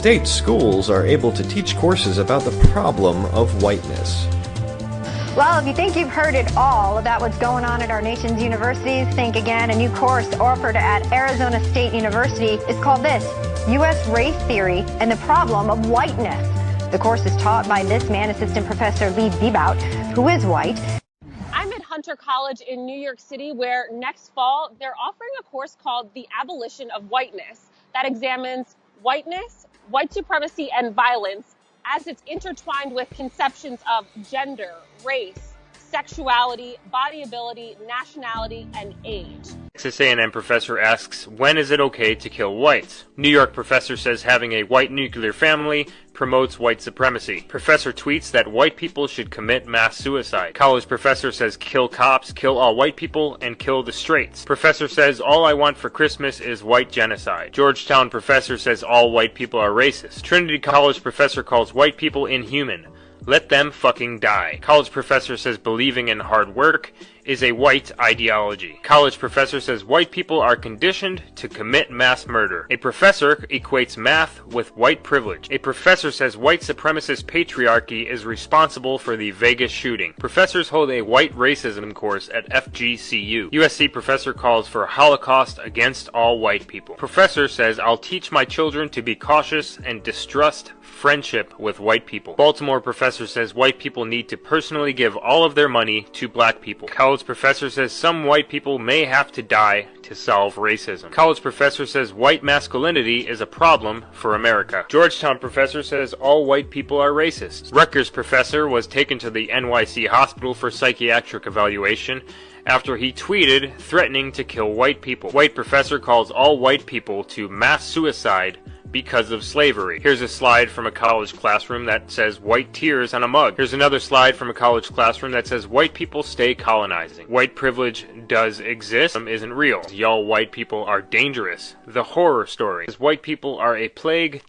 State schools are able to teach courses about the problem of whiteness. Well, if you think you've heard it all about what's going on at our nation's universities, think again. A new course offered at Arizona State University is called this, U.S. Race Theory and the Problem of Whiteness. The course is taught by this man, Assistant Professor Lee Bebout, who is white. I'm at Hunter College in New York City, where next fall they're offering a course called The Abolition of Whiteness that examines whiteness, white supremacy, and violence as it's intertwined with conceptions of gender, race, sexuality, body ability, nationality, and age. Texas A&M professor asks, when is it okay to kill whites? New York professor says having a white nuclear family promotes white supremacy. Professor tweets that white people should commit mass suicide. College professor says kill cops, kill all white people, and kill the straights. Professor says all I want for Christmas is white genocide. Georgetown professor says all white people are racist. Trinity College professor calls white people inhuman. Let them fucking die. College professor says believing in hard work is a white ideology. College professor says white people are conditioned to commit mass murder. A professor equates math with white privilege. A professor says white supremacist patriarchy is responsible for the Vegas shooting. Professors hold a white racism course at FGCU. USC professor calls for a Holocaust against all white people. Professor says I'll teach my children to be cautious and distrust friendship with white people. Baltimore professor says white people need to personally give all of their money to black people. College professor says some white people may have to die to solve racism. College professor says white masculinity is a problem for America. Georgetown professor says all white people are racist. Rutgers professor was taken to the NYC hospital for psychiatric evaluation after he tweeted threatening to kill white people. White professor calls all white people to mass suicide because of slavery. Here's a slide from a college classroom that says white tears on a mug. Here's another slide from a college classroom that says white people stay colonizing. White privilege does exist, isn't real. Y'all white people are dangerous. The horror story is white people are a plague